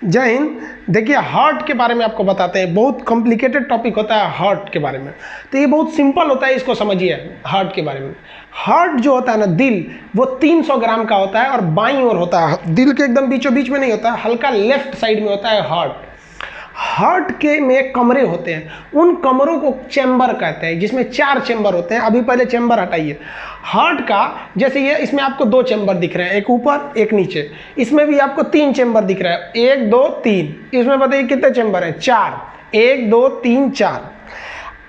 जय हिंद। देखिए हार्ट के बारे में आपको बताते हैं, बहुत कॉम्प्लिकेटेड टॉपिक होता है हार्ट के बारे में, तो ये बहुत सिंपल होता है, इसको समझिए। हार्ट के बारे में, हार्ट जो होता है ना, दिल, वो 300 ग्राम का होता है और बाईं ओर होता है, दिल के एकदम बीचों बीच में नहीं होता है, हल्का लेफ्ट साइड में होता है हार्ट। हार्ट के में कमरे होते हैं, उन कमरों को चैम्बर कहते हैं, जिसमें 4 चैम्बर होते हैं। अभी पहले चैम्बर हटाइए। हार्ट का जैसे ये, इसमें आपको 2 चैम्बर दिख रहे हैं, एक ऊपर एक नीचे। इसमें भी आपको 3 चैम्बर दिख रहा है, 1 2 3। इसमें बताइए कितने चैम्बर हैं? 4। 1 2 3 4।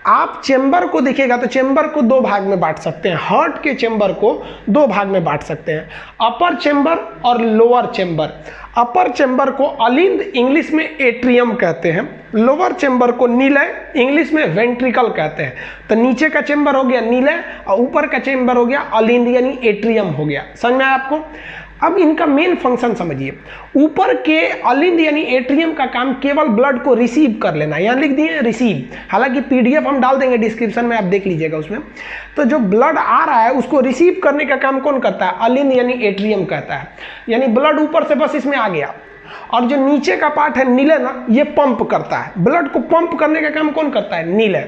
आप चेंबर को देखिएगा तो चेंबर को 2 भाग में बांट सकते हैं। हार्ट के चेंबर को 2 भाग में बांट सकते हैं, अपर चेंबर और लोअर चेंबर। अपर चेंबर को अलिंद, इंग्लिश में एट्रियम कहते हैं। लोअर चेंबर को नीलय, इंग्लिश में वेंट्रिकल कहते हैं। तो नीचे का चेंबर हो गया नीलय और ऊपर का चेंबर हो गया अलिंद यानी एट्रियम हो गया। समझ में आया आपको? अब इनका मेन फंक्शन समझिए। ऊपर के अलिंद यानी एट्रियम का काम केवल ब्लड को रिसीव कर लेना, यहाँ लिख दिए रिसीव, हालांकि पीडीएफ हम डाल देंगे डिस्क्रिप्शन में, आप देख लीजिएगा उसमें। तो जो ब्लड आ रहा है उसको रिसीव करने का काम कौन करता है? अलिंद यानी एट्रियम करता है। यानी ब्लड ऊपर से बस इसमें आ गया, और जो नीचे का पार्ट है नीले ना, ये पंप करता है। ब्लड को पंप करने का काम कौन करता है? नीले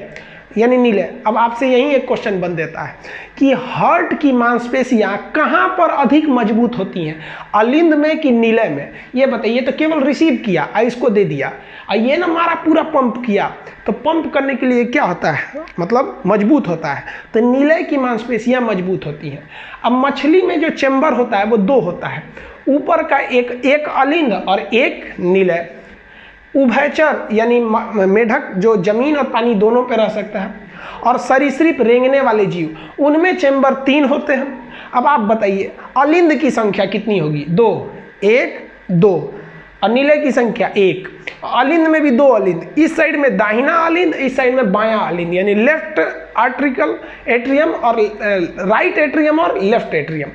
यानी नीले। अब आपसे यही एक क्वेश्चन बन देता है कि हार्ट की मांसपेशियां कहां पर अधिक मजबूत होती हैं, अलिंद में कि नीले में? ये बताइए। तो केवल रिसीव किया और इसको दे दिया, और ये ना हमारा पूरा पंप किया। तो पंप करने के लिए क्या होता है, मतलब मजबूत होता है। तो नीले की मांसपेशियां मजबूत होती हैं। अब मछली में जो चैम्बर होता है वो 2 होता है, ऊपर का एक अलिंद और एक नीले। उभयचर यानी मेढक जो जमीन और पानी दोनों पे रह सकता है, और सरीसृप रेंगने वाले जीव, उनमें चैम्बर 3 होते हैं। अब आप बताइए अलिंद की संख्या कितनी होगी? 2, 1 2, और नीले की संख्या 1। अलिंद में भी 2 अलिंद, इस साइड में दाहिना अलिंद, इस साइड में बायां अलिंद, यानी लेफ्ट आर्ट्रिकल एट्रियम और राइट एट्रियम और लेफ्ट एट्रियम।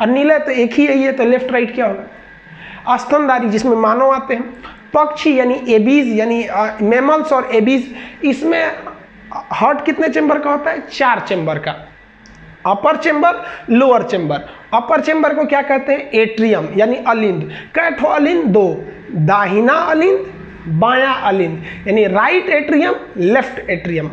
और नीले तो एक ही है, ये तो लेफ्ट राइट क्या होगा? स्तनधारी जिसमें मानव आते हैं, पक्षी यानी एबीज यानी मैमल्स और एबीज, इसमें हार्ट कितने चेंबर का होता है? 4 चेंबर का। अपर चेंबर, लोअर चेंबर। अपर चेंबर को क्या कहते हैं? एट्रियम यानी अलिंद। कैठो अलिंद? 2, दाहिना अलिंद, बायां अलिंद, यानी right atrium, left atrium.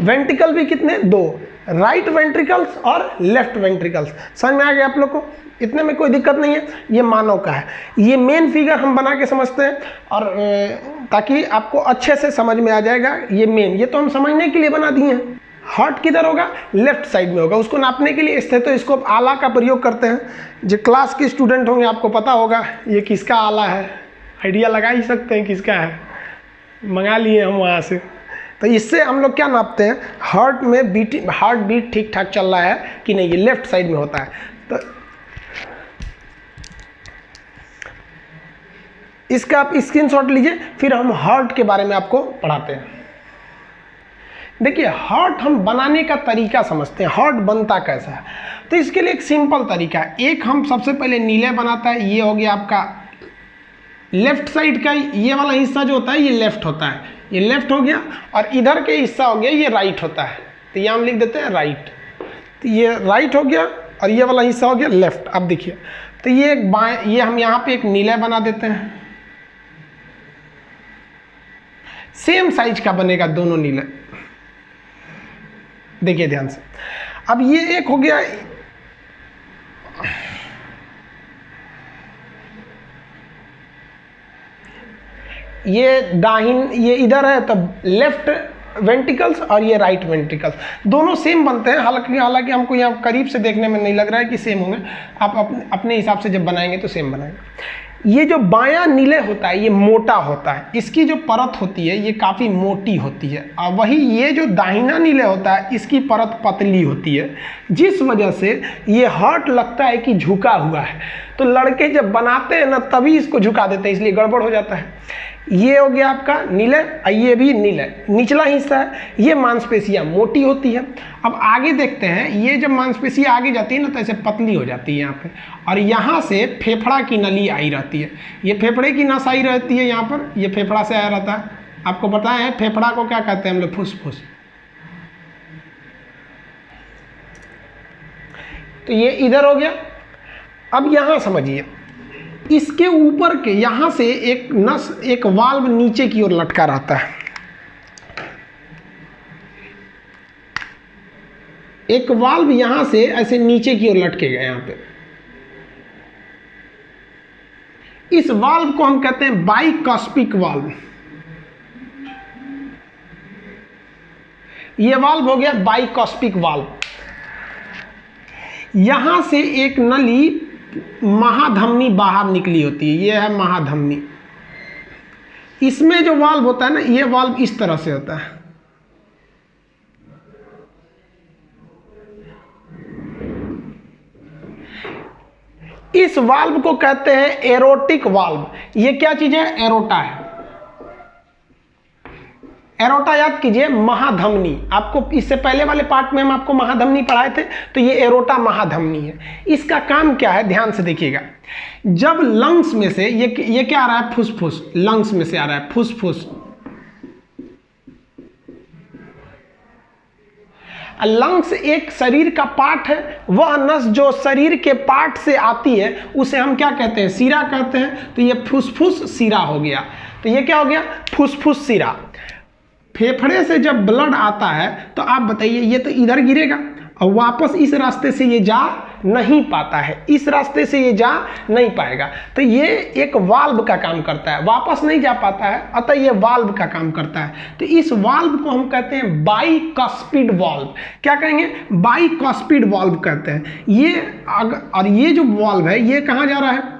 Ventricle भी कितने? 2, राइट वेंट्रिकल्स और लेफ्ट वेंट्रिकल्स। समझ में आ गया आप लोग को? इतने में कोई दिक्कत नहीं है। ये मानव का है। ये मेन फिगर हम बना के समझते हैं, और ताकि आपको अच्छे से समझ में आ जाएगा। ये मेन, ये तो हम समझने के लिए बना दिए हैं। हार्ट किधर होगा? लेफ्ट साइड में होगा। उसको नापने के लिए स्टेथोस्कोप आला का प्रयोग करते हैं। जो क्लास के स्टूडेंट होंगे आपको पता होगा ये किसका आला है, आइडिया लगा ही सकते हैं किसका है, मंगा लिए हम वहाँ से। तो इससे हम लोग क्या नापते हैं? हार्ट में हार्ट बीट ठीक ठाक चल रहा है कि नहीं, ये लेफ्ट साइड में होता है। तो इसका आप स्क्रीनशॉट लीजिए, फिर हम हार्ट के बारे में आपको पढ़ाते हैं। देखिए हार्ट हम बनाने का तरीका समझते हैं, हार्ट बनता कैसा है। तो इसके लिए एक सिंपल तरीका है। एक हम सबसे पहले नीले बनाता है, ये हो गया आपका लेफ्ट साइड का, ये वाला हिस्सा जो होता है ये लेफ्ट होता है, ये लेफ्ट हो गया। और इधर के हिस्सा हो गया ये राइट होता है, तो ये हम लिख देते हैं राइट। तो ये राइट हो गया और ये वाला हिस्सा हो गया लेफ्ट। अब देखिए, तो ये एक बाएं, ये हम यहाँ पे एक नीला बना देते हैं, सेम साइज का बनेगा दोनों नीले। देखिए ध्यान से, अब ये एक हो गया, ये दाहिन, ये इधर है तब लेफ्ट वेंट्रिकल्स और ये राइट वेंट्रिकल्स, दोनों सेम बनते हैं। हालांकि हमको यहाँ करीब से देखने में नहीं लग रहा है कि सेम होंगे, आप अपने हिसाब से जब बनाएंगे तो सेम बनाएंगे। ये जो बायां नीले होता है ये मोटा होता है, इसकी जो परत होती है ये काफ़ी मोटी होती है, और वही ये जो दाहिना नीले होता है इसकी परत पतली होती है, जिस वजह से ये हार्ट लगता है कि झुका हुआ है। तो लड़के जब बनाते हैं ना तभी इसको झुका देते हैं, इसलिए गड़बड़ हो जाता है। ये हो गया आपका नीले, ये भी नीले, निचला हिस्सा है। ये मांसपेशियां मोटी होती है। अब आगे देखते हैं, ये जब मांसपेशियां आगे जाती है ना तो ऐसे पतली हो जाती है यहाँ पे, और यहाँ से फेफड़ा की नली आई रहती है। ये फेफड़े की नस आई रहती है यहाँ पर, ये फेफड़ा से आया रहता है। आपको पता है फेफड़ा को क्या कहते हैं हम लोग? फुसफुस। तो ये इधर हो गया। अब यहाँ समझिए, इसके ऊपर के यहाँ से एक नस, एक वाल्व नीचे की ओर लटका रहता है। एक वाल्व यहां से ऐसे नीचे की ओर लटकेगा यहाँ पे। इस वाल्व को हम कहते हैं बाइकॉस्पिक वाल्व। ये वाल्व हो गया बाइकॉस्पिक वाल्व। यहां से एक नली महाधमनी बाहर निकली होती है, ये है महाधमनी। इसमें जो वाल्व होता है ना, ये वाल्व इस तरह से होता है। इस वाल्व को कहते हैं एरोटिक वाल्व। ये क्या चीज है? एरोटा है। एरोटा याद कीजिए, महाधमनी। आपको इससे पहले वाले पार्ट में हम आपको महाधमनी पढ़ाए थे, तो ये एरोटा महाधमनी है। इसका काम क्या है, ध्यान से देखिएगा। जब लंग्स में से ये क्या आ रहा है? फुसफुस। लंग्स में से आ रहा है फुसफुस। लंग्स एक शरीर का पार्ट है। वह नस जो शरीर के पार्ट से आती है उसे हम क्या कहते हैं? सीरा कहते हैं। तो ये फुसफुस सीरा हो गया। तो ये क्या हो गया? फुसफुस सीरा। फेफड़े से जब ब्लड आता है तो आप बताइए, ये तो इधर गिरेगा और वापस इस रास्ते से ये जा नहीं पाता है, इस रास्ते से ये जा नहीं पाएगा। तो ये एक वाल्व का काम करता है, वापस नहीं जा पाता है, अतः ये वाल्व का काम करता है। तो इस वाल्व को हम कहते हैं बाइकॉस्पिड वाल्व। क्या कहेंगे? बाइकॉस्पिड वाल्व कहते हैं। और ये जो वाल्व है, ये कहाँ जा रहा है?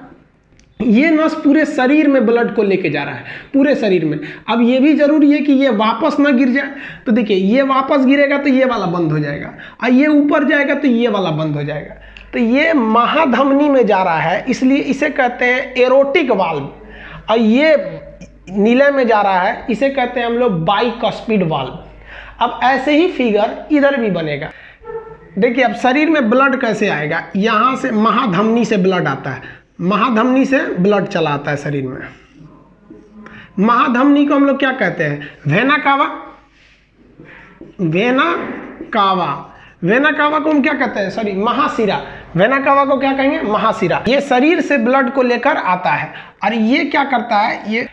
ये नस पूरे शरीर में ब्लड को लेके जा रहा है, पूरे शरीर में। अब ये भी जरूरी है कि ये वापस ना गिर जाए। तो देखिए, ये वापस गिरेगा तो ये वाला बंद हो जाएगा, और ये ऊपर जाएगा तो ये वाला बंद हो जाएगा। तो ये महाधमनी में जा रहा है, इसलिए इसे कहते हैं एरोटिक वाल्व। और ये नीले में जा रहा है, इसे कहते हैं हम लोग बाइकॉस्पिड वाल्व। अब ऐसे ही फिगर इधर भी बनेगा। देखिए, अब शरीर में ब्लड कैसे आएगा? यहाँ से महाधमनी से ब्लड आता है, महाधमनी से ब्लड चला आता है शरीर में। महाधमनी को हम लोग क्या कहते हैं? Vena cava. Vena cava. Vena cava को हम क्या कहते हैं? सॉरी, महाशिरा। वेना कावा को क्या कहेंगे? महाशिरा। ये शरीर से ब्लड को लेकर आता है, और ये क्या करता है?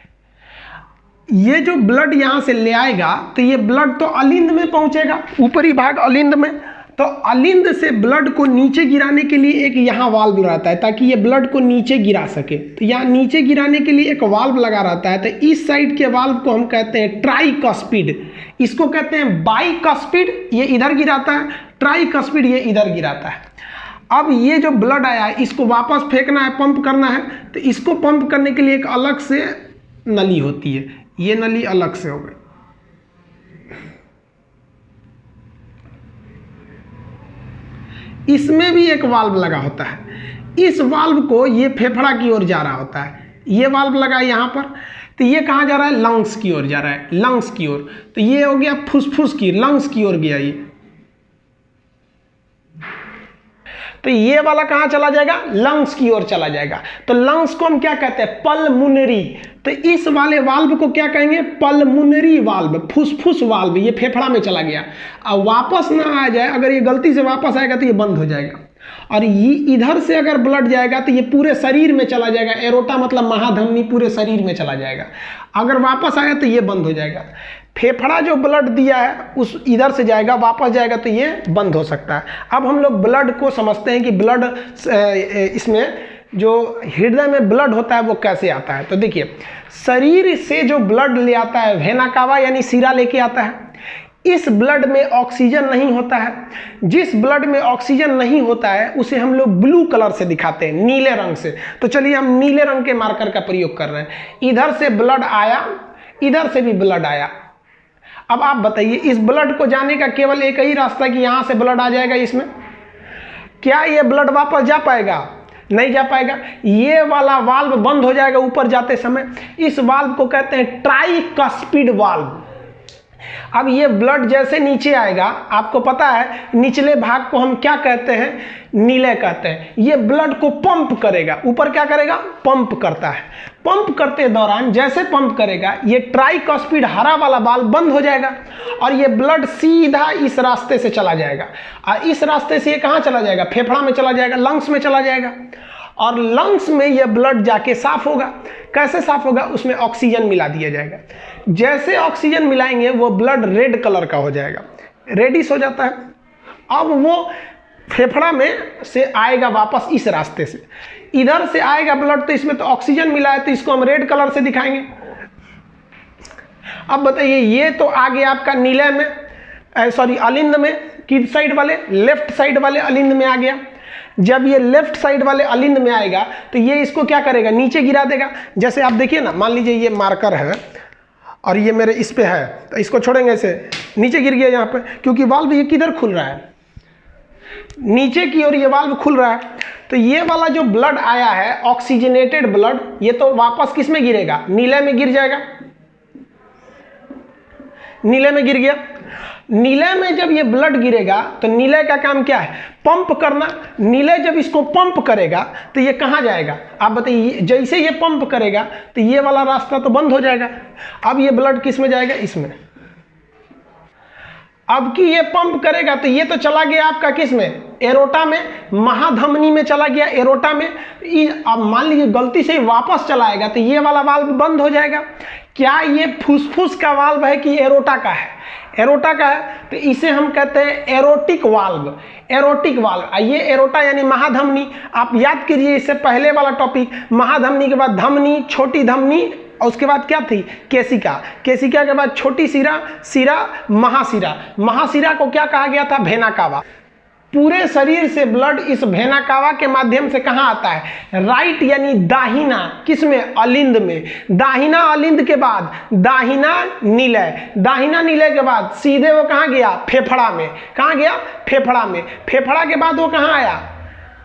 ये जो ब्लड यहां से ले आएगा तो ये ब्लड तो अलिंद में पहुंचेगा, ऊपरी भाग अलिंद में। तो अलिंद से ब्लड को नीचे गिराने के लिए एक यहाँ वाल्व रहता है, ताकि ये ब्लड को नीचे गिरा सके। तो यहाँ नीचे गिराने के लिए एक वाल्व लगा रहता है। तो इस साइड के वाल्व को हम कहते हैं ट्राइकॉस्पिड। इसको कहते हैं बाइकॉस्पिड, ये इधर गिराता है। ट्राइकॉस्पिड, ये इधर गिराता है। अब ये जो ब्लड आया है, इसको वापस फेंकना है, पंप करना है। तो इसको पंप करने के लिए एक अलग से नली होती है, ये नली अलग से हो गई। इसमें भी एक वाल्व लगा होता है। इस वाल्व को ये फेफड़ा की ओर जा रहा होता है, ये वाल्व लगा है यहाँ पर। तो ये कहाँ जा रहा है? लंग्स की ओर जा रहा है, लंग्स की ओर। तो ये हो गया फुसफुस की, लंग्स की ओर गया ये। तो ये वाला कहाँ चला जाएगा? लंग्स की ओर चला जाएगा। तो लंग्स को हम क्या कहते हैं? पल्मोनरी। तो इस वाले वाल्व को क्या कहेंगे? पल्मोनरी वाल्व, फुसफुस वाल्व। ये फेफड़ा में चला गया, अब वापस ना आ जाए। अगर ये गलती से वापस आएगा तो ये बंद हो जाएगा। और ये इधर से अगर ब्लड जाएगा तो ये पूरे शरीर में चला जाएगा। एरोटा मतलब महाधमनी, पूरे शरीर में चला जाएगा। अगर वापस आया तो ये बंद हो जाएगा। फेफड़ा जो ब्लड दिया है उस इधर से जाएगा, वापस जाएगा तो ये बंद हो सकता है। अब हम लोग ब्लड को समझते हैं कि ब्लड इसमें जो हृदय में ब्लड होता है वो कैसे आता है। तो देखिए, शरीर से जो ब्लड ले आता है, वेना कावा यानी सीरा लेके आता है। इस ब्लड में ऑक्सीजन नहीं होता है। जिस ब्लड में ऑक्सीजन नहीं होता है उसे हम लोग ब्लू कलर से दिखाते हैं, नीले रंग से। तो चलिए, हम नीले रंग के मार्कर का प्रयोग कर रहे हैं। इधर से ब्लड आया, इधर से भी ब्लड आया। अब आप बताइए, इस ब्लड को जाने का केवल एक ही रास्ता कि यहां से ब्लड आ जाएगा इसमें। क्या ये ब्लड वापस जा पाएगा? नहीं जा पाएगा। ये वाला वाल्व बंद हो जाएगा ऊपर जाते समय। इस वाल्व को कहते हैं ट्राइकॉस्पिड वाल्व। अब ये ब्लड जैसे नीचे आएगा, आपको पता है निचले भाग को हम क्या कहते हैं? नीले कहते हैं। ये ब्लड को पंप करेगा, ऊपर क्या करेगा? पंप करता है। पंप करते दौरान जैसे पंप करेगा, ये ट्राइकॉस्पिड हरा वाला वाल्व बंद हो जाएगा, और ये ब्लड सीधा इस रास्ते से चला जाएगा। और इस रास्ते से ये कहाँ चला जाएगा? फेफड़ा में चला जाएगा, लंग्स में चला जाएगा। और लंग्स में यह ब्लड जाके साफ होगा। कैसे साफ होगा? उसमें ऑक्सीजन मिला दिया जाएगा। जैसे ऑक्सीजन मिलाएंगे वो ब्लड रेड कलर का हो जाएगा, रेडिश हो जाता है। अब वो फेफड़ा में से आएगा वापस इस रास्ते से, इधर से आएगा ब्लड, तो इसमें तो ऑक्सीजन मिला है तो इसको हम रेड कलर से दिखाएंगे। अब बताइए, ये तो आ गया आपका नीले में, सॉरी अलिंद में, किस साइड वाले? लेफ्ट साइड वाले अलिंद में आ गया। जब ये लेफ्ट साइड वाले अलिंद में आएगा तो ये इसको क्या करेगा? नीचे गिरा देगा। जैसे आप देखिए ना, मान लीजिए ये मार्कर है और ये मेरे इस पे है, तो इसको छोड़ेंगे ऐसे, नीचे गिर गया यहाँ पे, क्योंकि वाल्व ये किधर खुल रहा है? नीचे की ओर ये वाल्व खुल रहा है। तो ये वाला जो ब्लड आया है ऑक्सीजनेटेड ब्लड, ये तो वापस किस में गिरेगा? नीले में गिर जाएगा। नीले में गिर गया। नीले में जब ये ब्लड गिरेगा तो नीले का काम क्या है? पंप करना। नीले जब इसको पंप करेगा तो ये कहाँ जाएगा? आप बताइए। जैसे ये पंप करेगा तो ये वाला रास्ता तो बंद हो जाएगा। अब ये ब्लड किस में जाएगा? इसमें। अब कि ये पंप करेगा तो ये तो चला गया आपका किस में? एरोटा में, महाधमनी में चला गया, एरोटा में। अब मान लीजिए गलती से वापस चलाएगा तो ये वाला वाल्व बंद हो जाएगा। क्या ये फुसफुस का वाल्व है कि एरोटा का है? एरोटा का है, तो इसे हम कहते हैं एरोटिक वाल्व। Aortic valve. ये एरोटा यानी महाधमनी। आप याद कीजिए इससे पहले वाला टॉपिक, महाधमनी के बाद धमनी, छोटी धमनी, और उसके बाद क्या थी? केशिका। केशिका के बाद छोटी सिरा, सिरा, महासिरा। महासिरा को क्या कहा गया था? भेना कावा। पूरे शरीर से ब्लड इस भेना कावा के माध्यम से कहाँ आता है? राइट यानी दाहिना, किस में? अलिंद में। दाहिना अलिंद के बाद दाहिना नीलय, दाहिना नीलय के बाद सीधे वो कहाँ गया? फेफड़ा में। कहाँ गया? फेफड़ा में। फेफड़ा के बाद वो कहाँ आया?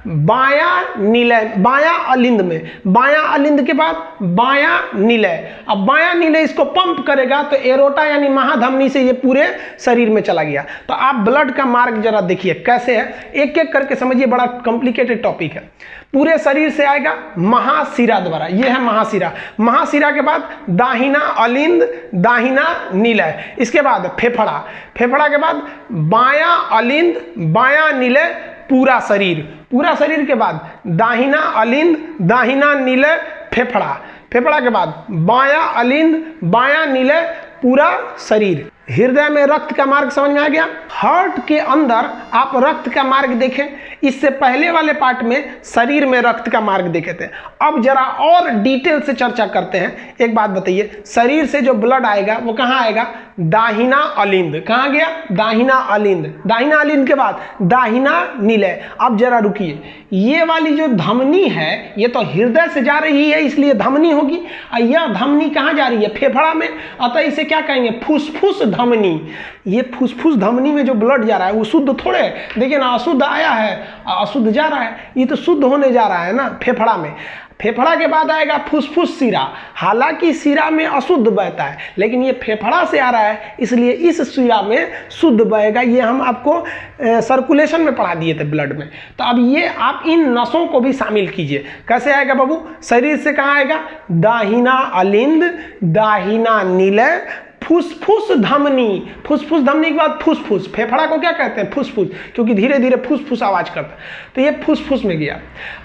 बायां नीलय, बायां अलिंद में। बायां अलिंद के बाद बायां नीलय। अब बायां नीलय इसको पंप करेगा तो एरोटा यानी महाधमनी से ये पूरे शरीर में चला गया। तो आप ब्लड का मार्ग जरा देखिए कैसे है, एक एक करके समझिए, बड़ा कॉम्प्लिकेटेड टॉपिक है। पूरे शरीर से आएगा महाशिरा द्वारा, ये है महाशिरा। महाशिरा के बाद दाहिना अलिंद, दाहिना नीलय, इसके बाद फेफड़ा, फेफड़ा के बाद बायां अलिंद, बायां नीलय, पूरा शरीर। पूरा शरीर के बाद दाहिना अलिंद, दाहिना नीलय, फेफड़ा। फेफड़ा के बाद बायां अलिंद, बायां नीलय, पूरा शरीर। हृदय में रक्त का मार्ग समझ में आ गया। हार्ट के अंदर आप रक्त का मार्ग देखें। इससे पहले वाले पार्ट में शरीर में रक्त का मार्ग देखे थे। अब जरा और डिटेल से चर्चा करते हैं। एक बात बताइए, शरीर से जो ब्लड आएगा वो कहाँ आएगा? दाहिना अलिंद। कहाँ गया? दाहिना अलिंद। दाहिना अलिंद के बाद दाहिना नीलय। अब जरा रुकिए, ये वाली जो धमनी है ये तो हृदय से जा रही है इसलिए धमनी होगी, और यह धमनी कहाँ जा रही है? फेफड़ा में। अतः इसे क्या कहेंगे? फुसफुस धमनी। ये फुसफुस धमनी में जो ब्लड जा रहा है वो शुद्ध थोड़े है। देखिए ना, अशुद्ध आया है, अशुद्ध जा रहा है, ये तो शुद्ध होने जा रहा है ना फेफड़ा में। फेफड़ा के बाद आएगा फुसफुस सिरा। हालांकि सिरा में अशुद्ध बहता है लेकिन ये फेफड़ा से आ रहा है इसलिए इस सिरा में शुद्ध बहेगा। ये हम आपको सर्कुलेशन में पढ़ा दिए थे ब्लड में। तो अब ये आप इन नसों को भी शामिल कीजिए। कैसे आएगा बाबू? शरीर से कहाँ आएगा? दाहिना अलिंद, दाहिना नीलय, फुसफुस धमनी। फुसफुस धमनी के बाद फुसफुस। फेफड़ा को क्या कहते हैं? फुसफुस, क्योंकि धीरे धीरे फुसफुस आवाज करता है। तो ये फुसफुस में गया।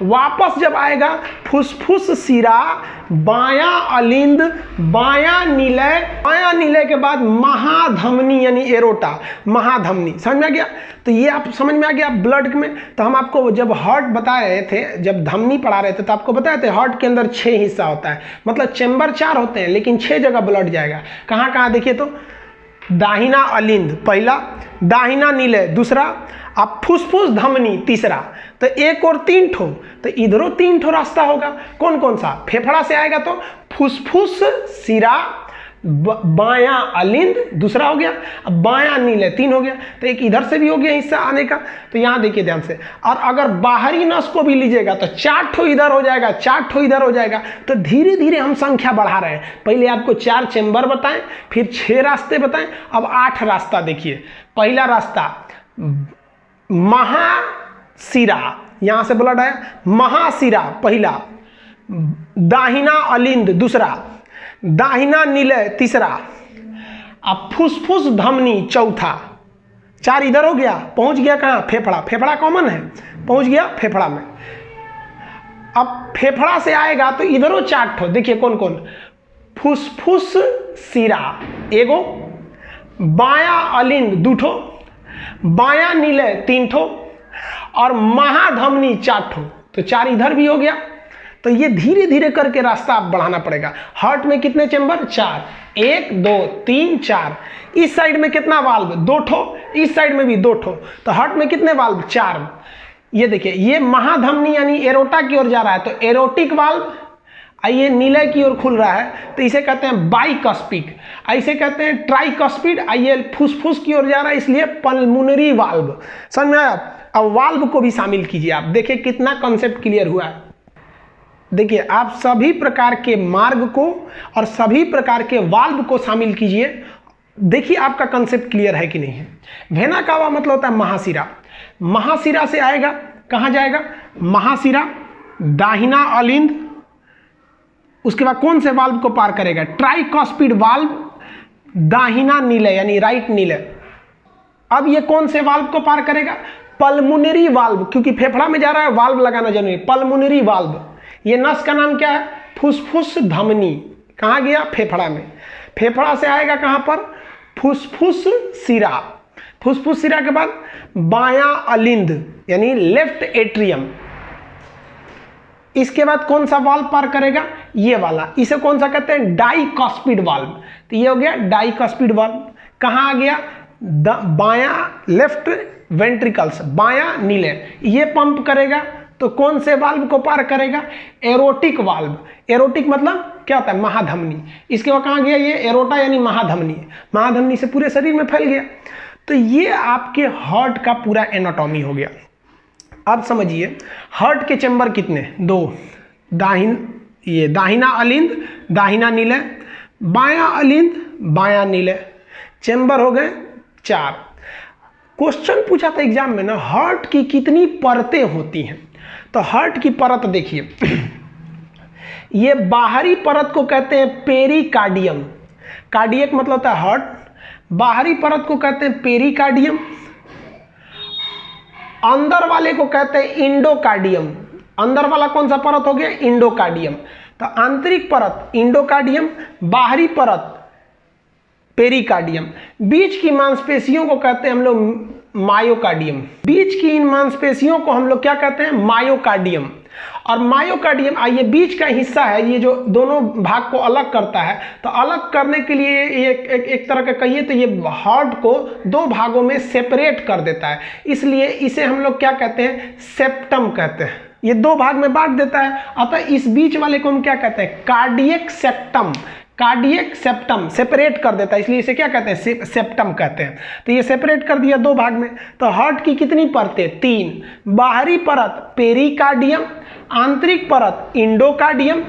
वापस जब आएगा फुसफुस सिरा, बायां अलिंद, बायां नीलय, बायां नीलय के बाद महाधमनी यानी एरोटा, महाधमनी। समझ में आ गया? तो ये आप समझ में आ गया ब्लड में। तो हम आपको जब हार्ट बता रहे थे, जब धमनी पढ़ा रहे थे, तो आपको बताए थे हार्ट के अंदर 6 हिस्सा होता है, मतलब चेंबर 4 होते हैं लेकिन 6 जगह ब्लड जाएगा। कहाँ कहाँ देखिए तो? दाहिना अलिंद पहला, दाहिना नीलय दूसरा, अब फुसफुस धमनी तीसरा। तो एक और 3 ठो, तो इधरों 3 ठो रास्ता होगा। कौन कौन सा? फेफड़ा से आएगा तो फुसफुस सिरा, बायां अलिंद दूसरा हो गया, अब बायां नीलय 3 हो गया। तो एक इधर से भी हो गया हिस्सा आने का। तो यहाँ देखिए ध्यान से। और अगर बाहरी नस को भी लीजिएगा तो 4 ठो इधर हो जाएगा, 4 ठो इधर हो जाएगा। तो धीरे धीरे हम संख्या बढ़ा रहे हैं। पहले आपको 4 चेंबर बताएं, फिर 6 रास्ते बताएं, अब 8 रास्ता देखिए। पहला रास्ता महाशिरा, यहां से ब्लड आया, महाशिरा पहला, दाहिना अलिंद दूसरा, दाहिना नीलय तीसरा, अब फुसफुस धमनी चौथा। 4 इधर हो गया, पहुंच गया कहां? फेफड़ा। फेफड़ा कॉमन है, पहुंच गया फेफड़ा में। अब फेफड़ा से आएगा तो इधरों 4 ठो, देखिए कौन कौन, फुसफुस सिरा एगो, बायां अलिंद 2 ठो, बायां नीले 3 ठो और महाधमनी 4 ठो। तो 4 इधर भी हो गया। तो ये धीरे धीरे करके रास्ता आप बढ़ाना पड़ेगा। हार्ट में कितने चेंबर? 4, 1 2 3 4। इस साइड में कितना वाल्व? 2 ठो, इस साइड में भी 2 ठो। तो हार्ट में कितने वाल्व? 4। ये देखिए, ये महाधमनी यानी एरोटा की ओर जा रहा है तो एरोटिक वाल्व, आइए नीले की ओर खुल रहा है तो इसे कहते हैं बाइकस्पिड, ऐसे कहते हैं ट्राइकस्पिड, आइए फुसफुस की ओर जा रहा है इसलिए पल्मोनरी वाल्व। समझ में आया? अब वाल्व को भी शामिल कीजिए। आप देखिए कितना कॉन्सेप्ट क्लियर हुआ है। देखिए आप सभी प्रकार के मार्ग को और सभी प्रकार के वाल्व को शामिल कीजिए। देखिए आपका कॉन्सेप्ट क्लियर है कि नहीं है। वेना कावा मतलब होता है महाशिरा। महाशिरा से आएगा, कहां जाएगा? महाशिरा, दाहिना अलिंद, उसके बाद कौन से वाल्व को पार करेगा? ट्राइकॉस्पिड वाल्व, दाहिना नीले यानी राइट नीले। अब ये कौन से वाल्व को पार करेगा? पल्मोनरी वाल्व, क्योंकि फेफड़ा में जा रहा है वाल्व लगाना जरूरी। पल्मोनरी वाल्व, ये नस का नाम क्या है? फुसफुस धमनी। कहाँ गया? फेफड़ा में। फेफड़ा से आएगा कहां पर? फुसफुस सिरा। फुसफुस सिरा के बाद बायां अलिंद यानी लेफ्ट एट्रियम। इसके बाद कौन सा वाल्व पार करेगा? ये वाला। इसे कौन सा कहते हैं? डाइकॉस्पिड वाल्व। तो ये हो गया डाइकॉस्पिड वाल्व। कहां आ गया? बायां लेफ्ट वेंट्रिकल्स, बायां नीले। ये पंप करेगा तो कौन से वाल्व को पार करेगा? Erotic valve. एरोटिक मतलब क्या होता है? महाधमनी। इसके बाद कहां गया? ये एरोटा यानी महाधमनी। महाधमनी से पूरे शरीर में फैल गया। तो ये आपके हार्ट का पूरा एनाटॉमी हो गया। अब समझिए हार्ट के चेंबर कितने? 2। ये दाहिना अलिंद, दाहिना नीले, बायां अलिंद, बायां नीले। चेंबर हो गए 4। क्वेश्चन पूछा था एग्जाम में ना, हार्ट की कितनी परतें होती हैं? तो हार्ट की परत देखिए, ये बाहरी परत को कहते हैं पेरिकार्डियम। कार्डियक मतलब होता है हार्ट। बाहरी परत को कहते हैं पेरिकार्डियम, अंदर वाले को कहते हैं इंडोकार्डियम। अंदर वाला कौन सा परत हो गया? इंडोकार्डियम। तो आंतरिक परत इंडोकार्डियम, बाहरी परत पेरिकार्डियम। बीच की मांसपेशियों को कहते हैं हम लोग मायोकार्डियम। बीच की इन मांसपेशियों को हम लोग क्या कहते हैं? मायोकार्डियम। और मायोकार्डियम ये बीच का हिस्सा है, ये जो दोनों भाग को अलग करता है। तो अलग करने के लिए एक तरह का कहिए तो ये हार्ट को 2 भागों में सेपरेट कर देता है, इसलिए इसे हम लोग क्या कहते हैं? सेप्टम कहते हैं। ये 2 भाग में बांट देता है, अतः इस बीच वाले को हम क्या कहते हैं? Cardiac septum. Cardiac septum separate कर देता है, इसलिए इसे क्या कहते हैं? सेप्टम कहते हैं। तो ये सेपरेट कर दिया 2 भाग में। तो हार्ट की कितनी परतें? 3। बाहरी परत पेरिकार्डियम, आंतरिक परत इंडोकार्डियम,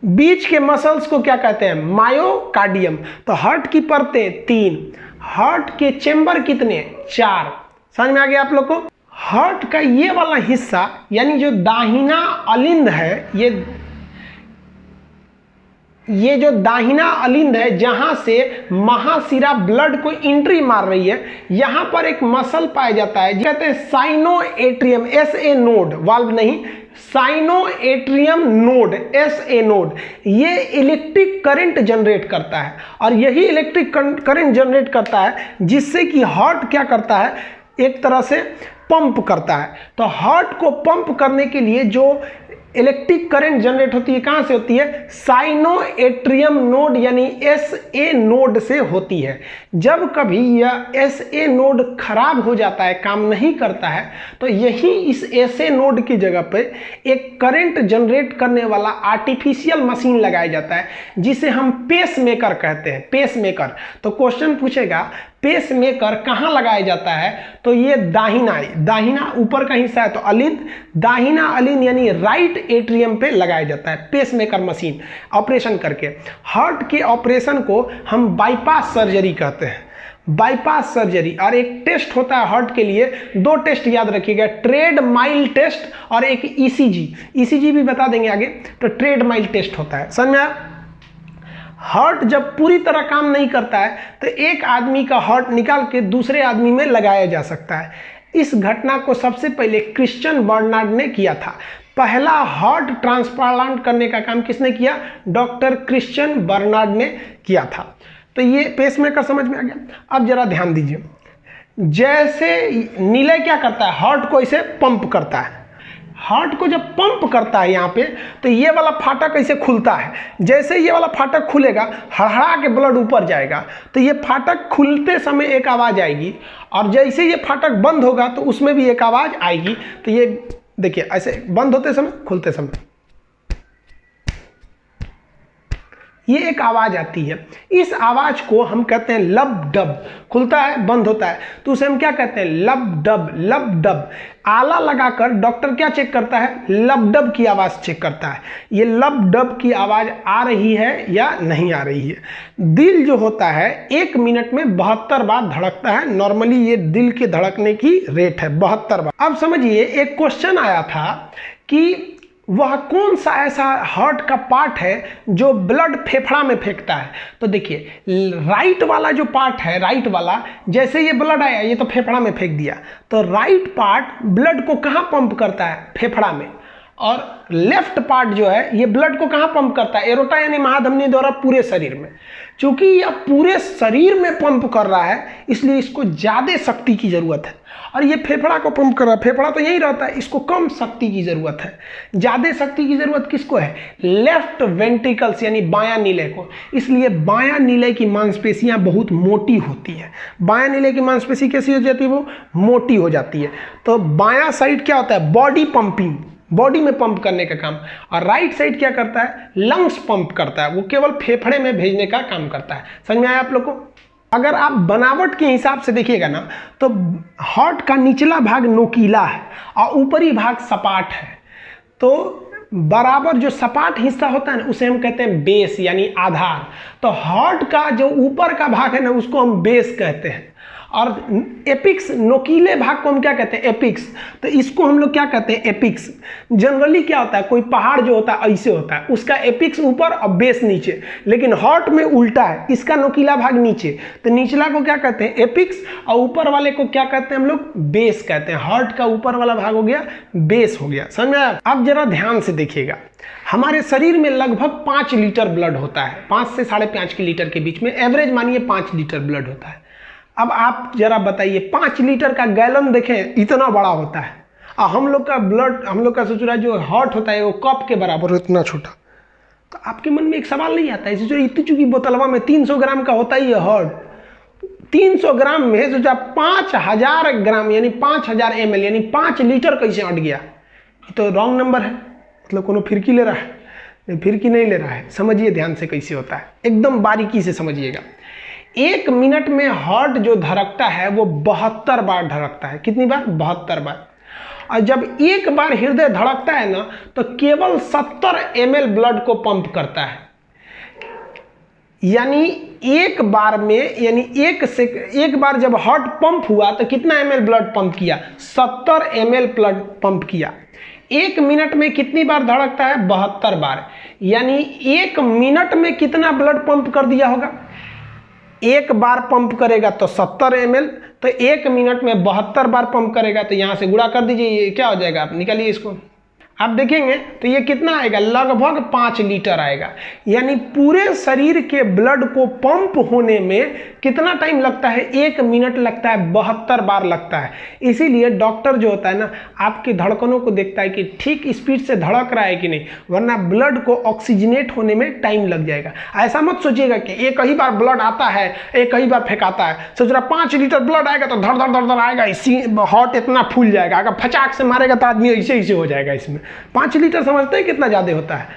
बीच के मसल्स को क्या कहते हैं? मायोकार्डियम। तो हार्ट की परतें 3। हार्ट के चेंबर कितने? 4। समझ में आ गया आप लोग को? हार्ट का ये वाला हिस्सा यानी जो दाहिना अलिंद है, ये जो दाहिना अलिंद है जहां से महाशिरा ब्लड को एंट्री मार रही है, यहां पर एक मसल पाया जाता है, कहते हैं साइनोएट्रियम, SA नोड, वाल्व नहीं, साइनोएट्रियम नोड, SA नोड। ये इलेक्ट्रिक करंट जनरेट करता है और यही इलेक्ट्रिक करंट जनरेट करता है जिससे कि हार्ट क्या करता है? एक तरह से पंप करता है। तो हार्ट को पंप करने के लिए जो इलेक्ट्रिक करंट जनरेट होती है, कहां से होती है? साइनोएट्रियम नोड यानी SA नोड से होती है। जब कभी यह SA नोड खराब हो जाता है, काम नहीं करता है, तो यही इस SA नोड की जगह पे एक करंट जनरेट करने वाला आर्टिफिशियल मशीन लगाया जाता है जिसे हम पेसमेकर कहते हैं। पेसमेकर। तो क्वेश्चन पूछेगा पेसमेकर कहां लगाया जाता है? तो ये दाहिना ऊपर का हिस्सा है तो अलिंद, दाहिना अलिंद यानी राइट एट्रियम पे लगाया जाता है पेसमेकर मशीन ऑपरेशन करके। हार्ट के ऑपरेशन को हम बाईपास सर्जरी कहते हैं। Bypass surgery. और एक टेस्ट होता है हार्ट के लिए, 2 टेस्ट याद रखिएगा, ट्रेड माइल टेस्ट और एक ECG भी बता देंगे आगे। तो ट्रेड माइल टेस्ट होता है। समझ में आया? हार्ट जब पूरी तरह काम नहीं करता है तो एक आदमी का हार्ट निकाल के दूसरे आदमी में लगाया जा सकता है। इस घटना को सबसे पहले क्रिश्चियन बर्नार्ड ने किया था। पहला हार्ट ट्रांसप्लांट करने का काम किसने किया? डॉक्टर क्रिश्चियन बर्नार्ड ने किया था। तो ये पेसमेकर समझ में आ गया। अब जरा ध्यान दीजिए, जैसे नीले क्या करता है, हार्ट को इसे पंप करता है। हार्ट को जब पंप करता है यहाँ पे, तो ये वाला फाटक ऐसे खुलता है। जैसे ये वाला फाटक खुलेगा, हड़हड़ा के ब्लड ऊपर जाएगा, तो ये फाटक खुलते समय एक आवाज़ आएगी, और जैसे ये फाटक बंद होगा तो उसमें भी एक आवाज़ आएगी। तो ये देखिए, ऐसे बंद होते समय, खुलते समय ये एक आवाज़ आती है। इस आवाज़ को हम कहते हैं लब डब। खुलता है, बंद होता है, तो उसे हम क्या कहते हैं? लब डब। लब डब आला लगाकर डॉक्टर क्या चेक करता है? लब डब की आवाज़ चेक करता है, ये लब डब की आवाज़ आ रही है या नहीं आ रही है। दिल जो होता है 1 मिनट में 72 बार धड़कता है। नॉर्मली ये दिल के धड़कने की रेट है 72 बार। अब समझिए, एक क्वेश्चन आया था कि वह कौन सा ऐसा हार्ट का पार्ट है जो ब्लड फेफड़ा में फेंकता है। तो देखिए, राइट वाला जो पार्ट है, राइट वाला, जैसे ये ब्लड आया ये तो फेफड़ा में फेंक दिया, तो राइट पार्ट ब्लड को कहाँ पंप करता है? फेफड़ा में। और लेफ्ट पार्ट जो है ये ब्लड को कहाँ पंप करता है? एरोटा यानी महाधमनी द्वारा पूरे शरीर में। चूंकि यह पूरे शरीर में पंप कर रहा है, इसलिए इसको ज़्यादा शक्ति की ज़रूरत है। और ये फेफड़ा को पंप कर रहा है, फेफड़ा तो यही रहता है, इसको कम शक्ति की ज़रूरत है। ज़्यादा शक्ति की ज़रूरत किसको है? लेफ्ट वेंट्रिकल्स यानी बायां नीले को। इसलिए बायां नीले की मांसपेशियां बहुत मोटी होती है। बायां नीले की मांसपेशी कैसी हो जाती है? वो मोटी हो जाती है। तो बायां साइड क्या होता है? बॉडी पंपिंग, बॉडी में पंप करने का काम। और राइट साइड क्या करता है? लंग्स पंप करता है, वो केवल फेफड़े में भेजने का काम करता है। समझ में आया आप लोग को? अगर आप बनावट के हिसाब से देखिएगा ना, तो हार्ट का निचला भाग नोकीला है और ऊपरी भाग सपाट है। तो बराबर जो सपाट हिस्सा होता है ना, उसे हम कहते हैं बेस यानी आधार। तो हार्ट का जो ऊपर का भाग है ना, उसको हम बेस कहते हैं। और एपिक्स, नोकीले भाग को हम क्या कहते हैं? एपिक्स। तो इसको हम लोग क्या कहते हैं? एपिक्स। जनरली क्या होता है, कोई पहाड़ जो होता है ऐसे होता है, उसका एपिक्स ऊपर और बेस नीचे। लेकिन हार्ट में उल्टा है, इसका नोकीला भाग नीचे, तो निचला को क्या कहते हैं? एपिक्स, और ऊपर वाले को क्या कहते हैं हम लोग? बेस कहते हैं। हार्ट का ऊपर वाला भाग हो गया बेस हो गया। समझ में आया? अब जरा ध्यान से देखिएगा, हमारे शरीर में लगभग 5 लीटर ब्लड होता है, 5 से 5.5 लीटर के बीच में, एवरेज मानिए 5 लीटर ब्लड होता है। अब आप जरा बताइए, 5 लीटर का गैलन देखें, इतना बड़ा होता है, और हम लोग का ब्लड, हम लोग का सोच रहा है जो हार्ट होता है वो कप के बराबर हो, इतना छोटा। तो आपके मन में एक सवाल नहीं आता है, सोचो इतनी चूंकि बोतलवा में 300 ग्राम का होता ही है हार्ट, 300 ग्राम में सोचा 5000 ग्राम यानी 5000 ml यानी 5 लीटर कैसे अट गया? तो रॉन्ग नंबर है, मतलब कोनो फिरकी ले रहा है? नहीं, फिरकी नहीं ले रहा है। समझिए ध्यान से कैसे होता है, एकदम बारीकी से समझिएगा। 1 मिनट में हार्ट जो धड़कता है वो 72 बार धड़कता है। कितनी बार? 72 बार। और जब एक बार हृदय धड़कता है ना, तो केवल 70 ml ब्लड को पंप करता है। यानी एक बार में, यानी एक बार जब हार्ट पंप हुआ तो कितना ml ब्लड पंप किया? 70 ml ब्लड पंप किया। 1 मिनट में कितनी बार धड़कता है? 72 बार। यानी 1 मिनट में कितना ब्लड पंप कर दिया होगा? एक बार पंप करेगा तो 70 ml, तो 1 मिनट में 72 बार पंप करेगा, तो यहाँ से गुणा कर दीजिए, ये क्या हो जाएगा? आप निकालिए इसको, आप देखेंगे तो ये कितना आएगा? लगभग 5 लीटर आएगा। यानी पूरे शरीर के ब्लड को पंप होने में कितना टाइम लगता है? 1 मिनट लगता है, 72 बार लगता है। इसीलिए डॉक्टर जो होता है ना, आपकी धड़कनों को देखता है कि ठीक स्पीड से धड़क रहा है कि नहीं, वरना ब्लड को ऑक्सीजनेट होने में टाइम लग जाएगा। ऐसा मत सोचिएगा कि एक ही बार ब्लड आता है, एक ही बार फेंकाता है। सोच रहा 5 लीटर ब्लड आएगा तो धड़ धड़ धड़ धड़ आएगा, इसी हार्ट इतना फूल जाएगा। अगर फचाक से मारेगा तो आदमी ऐसे ऐसे हो जाएगा। इसमें 5 लीटर समझते हैं कितना ज़्यादा होता है?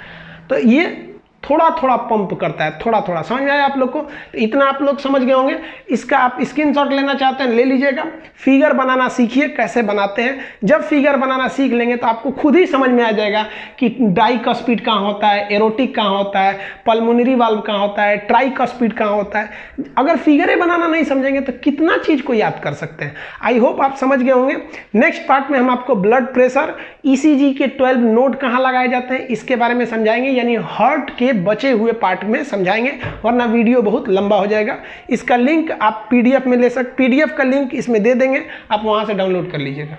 तो ये थोड़ा थोड़ा पंप करता है, थोड़ा थोड़ा। समझ में आया आप लोग को? तो इतना आप लोग समझ गए होंगे। इसका आप स्क्रीनशॉट लेना चाहते हैं ले लीजिएगा। फिगर बनाना सीखिए, कैसे बनाते हैं। जब फिगर बनाना सीख लेंगे तो आपको खुद ही समझ में आ जाएगा कि डाइकस्पिड कहाँ होता है, एरोटिक कहाँ होता है, पल्मोनरी वाल्व कहाँ होता है, ट्राइकस्पिड कहाँ होता है। अगर फिगरें बनाना नहीं समझेंगे तो कितना चीज़ को याद कर सकते हैं। आई होप आप समझ गए होंगे। नेक्स्ट पार्ट में हम आपको ब्लड प्रेशर, ECG के 12 नोड कहाँ लगाए जाते हैं इसके बारे में समझाएंगे, यानी हार्ट के बचे हुए पार्ट में समझाएंगे, वरना वीडियो बहुत लंबा हो जाएगा। इसका लिंक आप PDF में ले सकते, PDF का लिंक इसमें दे देंगे, आप वहां से डाउनलोड कर लीजिएगा।